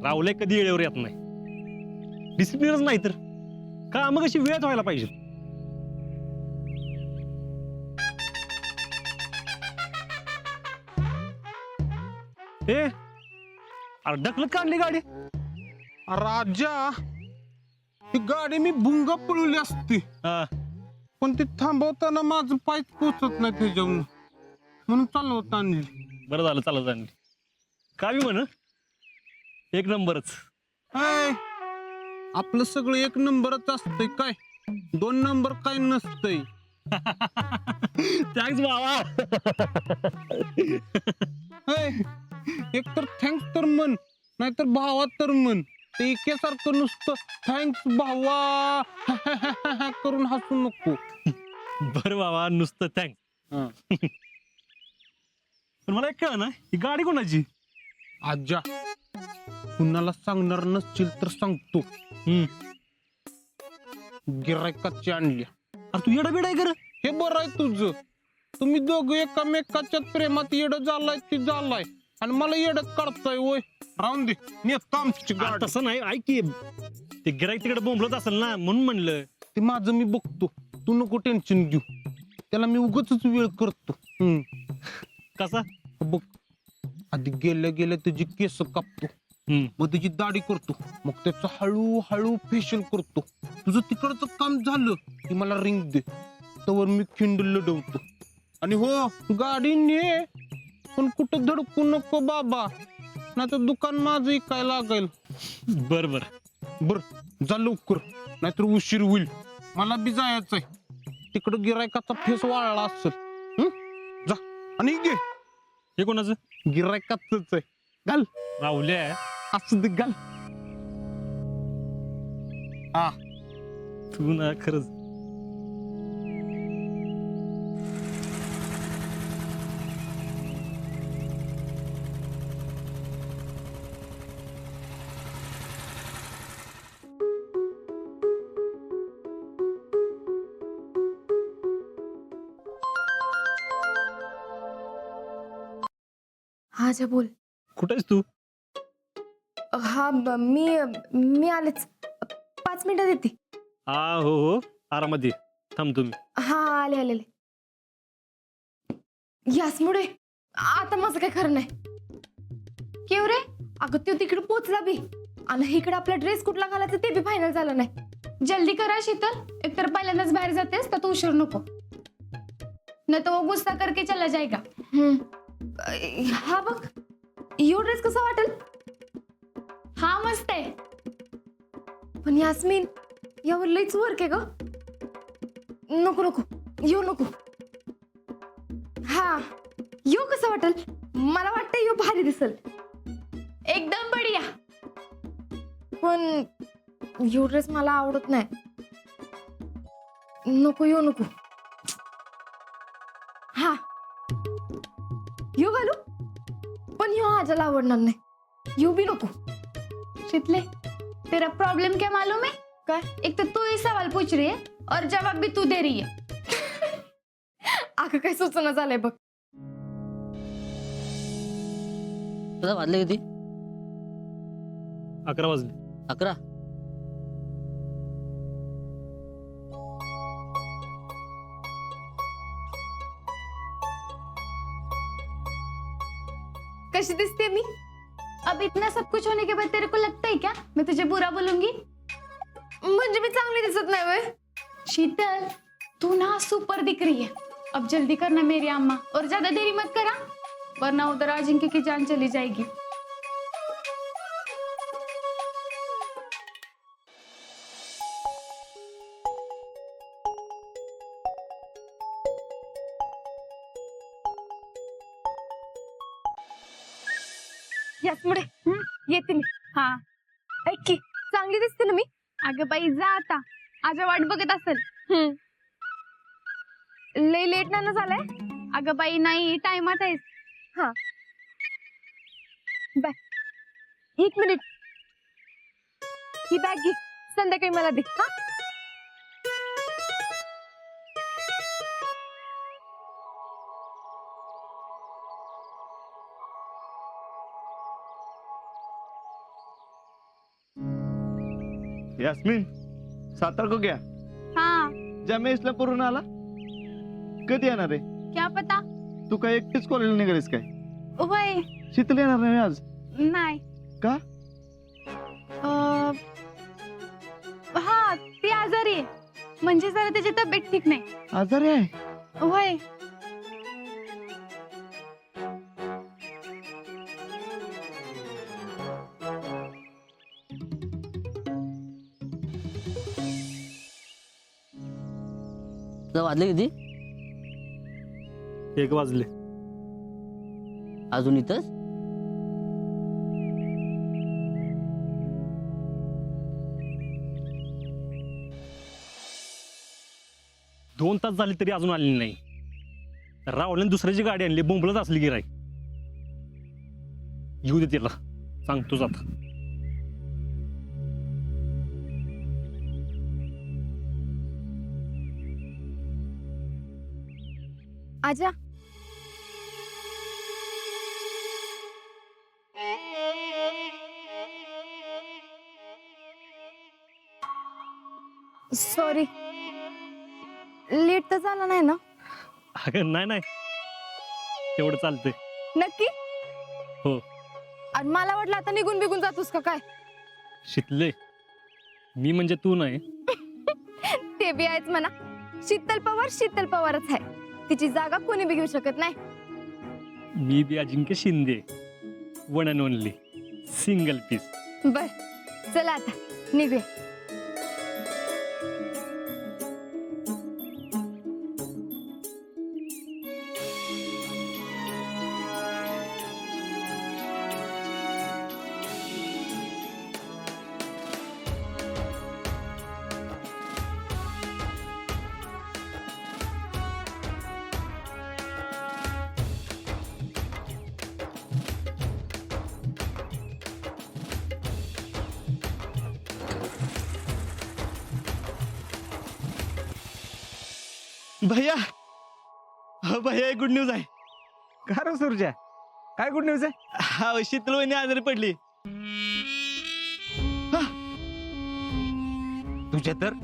राहुले कधी वेळेवर येत नाही, डिसिप्लिनच नाही तर काम कशी वेळेत व्हायला पाहिजे. ए अरे ढकलत का आणली गाडी? राजा ही गाडी मी भुंगा पळवली असती, हा, पण ती थांबवताना माझं पाय पोचत नाही त्याच्यावरून, म्हणून चालवत आणली. बरं झालं चालत आणली. का मी म्हण एक नंबरच. ऐ, आपलं सगळं एक नंबरच असतंय काय, 2 नंबर काय नसतंय. थँक्स बाबा. ऐ, एक तर थँक्स तर म्हण, नाहीतर भावा तर म्हण. ते एकेसारखं नुसतं थँक्स भावा करून हसू नको. बरं बाबा नुसतं थँक्स. पण मला एक कळ ना, ही गाडी कोणाची? आज्जा, कुणाला सांगणार नसशील तर सांगतो, गिरायकाची आणली. अरे तू येडा बेडा आहे कर. हे बरं आहे तुझं, तुम्ही दोघं एकामेकाच्या प्रेमात येड झालाय ती झालाय, आणि मला येडत काढताय. वय राहून दे, नेतो आमची गाडी. तसं नाही, ऐक की ते गिराईक तिकडे बोंबलत असेल ना, म्हणून म्हणलं. ते माझं मी बघतो, तू नको टेन्शन घेऊ. त्याला मी उगाच वेळ करतो. कसा? बघ, आधी गेल्या गेल्या त्याची केस कापतो, मग त्याची दाढी करतो, मग त्याचं हळूहळू फेशियल करतो. तुझं तिकडचं काम झालं की मला रिंग दे, तवर मी खिंड लढवतो. आणि हो, गाडी ने, पण कुठं धडकू नको बाबा, नाही तर दुकान माझं काय लागेल. बर बर बर, जा लवकर, नाहीतर उशीर होईल. मला बी जायचंय, तिकडं गिरायकाचा फेस वाळला असेल. जा आणि घे. हे कोणाचं? गिरायकाच आहे, घाल. राहुल्या असं दे, घाल. हा, तू ना खरंच. हा, जा बोल. कुठे आहेस तू? हा, मी आलेच, 5 मिनिटात येते. हा हो हो, आरामात ये. थांब तुम्ही. हा, आले. यासमुळे आता माझं काय खरं नाही. केव रे, अगं तो तिकडे पोचला बी, आणि इकडे आपला ड्रेस कुठला घालायचा ते बी फायनल झालं नाही. जल्दी करा शीतल, एकतर पहिल्यांदाच बाहेर जातेस तर तू उशीर नको, नाही तो गुस्सा करके चला जाएगा. हा बघ, यो ड्रेस कसा वाटेल? हा मस्त आहे, पण यास्मिन यावर लईच वर्क आहे ग. नको यो नको. हा, यो कसा वाटेल? मला वाटतं यो भारी दिसल, एकदम बढिया. पण यो ड्रेस मला आवडत नाही. नको, यो नको. हा, यो घालू, पण यो आजाला आवडणार नाही. यो भी नको. शीतले, तेरा प्रॉब्लम क्या मालूम है? काय? एक तो तू ही सवाल पूछ रही है और जवाब भी तू दे रही है. अगं काय सूचना झालंय बघ. तुला वाजले किती? 11 वाजले. 11. कशी दिसते मी? अब इतना सब कुछ होने के बाद तेरे को लगता है क्या मैं तुझे बुरा बोलूंगी? म्हणजे मी चांगली दिसत नाही वय? शीतल, तू ना सुपर दिख रही है. अब जल्दी करना मेरी अम्मा, और ज्यादा देरी मत करा, वरना उधर अजिंक्य की जान चली जाएगी. यासमुळे येते मी. हा, ऐक की, चांगली दिसते ना मी? अगं बाई जा आता, आजा वाट बघत असेल. लई लेट नाही ना झालंय? अगं बाई नाही, टाइमात आहेस. हा, बाय. 1 मिनिट, ही बॅग घे, संध्याकाळी मला दे. हा, यास्मीन सातार को गया हाँ जमे इस्लामपूरून आला कधी येणार आहे क्या पता. तू काय एकटीच कॉलेजला निघालीस काय वय शीतल येणार नाही आज नाही. का हा ती आजारी आहे म्हणजे जरा त्याची तब्येत ठीक नाही. आजारी आहे वय तुला वाजले किती? 1 वाजले. अजून इथंच? दोन तास झाले तरी अजून आलेली नाही. राहुलने दुसऱ्याची गाडी आणली, बोंबलत असली गिराई. येऊ दे तिला, सांगतोच आता. आजा सॉरी, लेट तर झाला नाही ना? अगं नाही नाही, तेवढं चालतंय. नक्की? हो. आणि मला वाटलं आता निघून बिघून जातोस का काय? शितले, मी म्हणजे तू नाही. ते बी आहेच म्हणा. शीतल पवारच आहे. तिची जागा कोणी बी घेऊ शकत नाही. मी बी Ajinkya Shinde, one and only single piece. बर चला आता निघूया. भैया भैया एक गुड न्यूज आहे. का रे सुरजा, काय गुड न्यूज आहे? हा शीतल वहिनी आजारी पडली. तुझ्या तर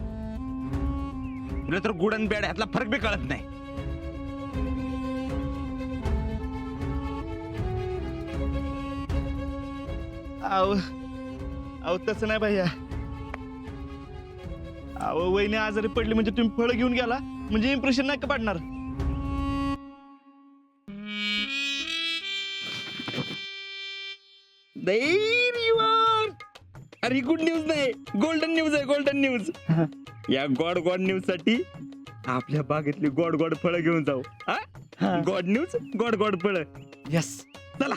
तुला तर गुड आणि बॅड ह्यातला फरक बी कळत नाही. अहो तसं नाही भैया. अहो वहिनी आजारी पडली म्हणजे तुम्ही फळ घेऊन गेला म्हणजे इम्प्रेशन नाही का पडणार. अरे गुड न्यूज नाही, गोल्डन न्यूज आहे. Golden news. या गॉड न्यूज साठी आपल्या बागेतली गोड फळं घेऊन जाऊ. गॉड न्यूज, गोड फळं. यस चला.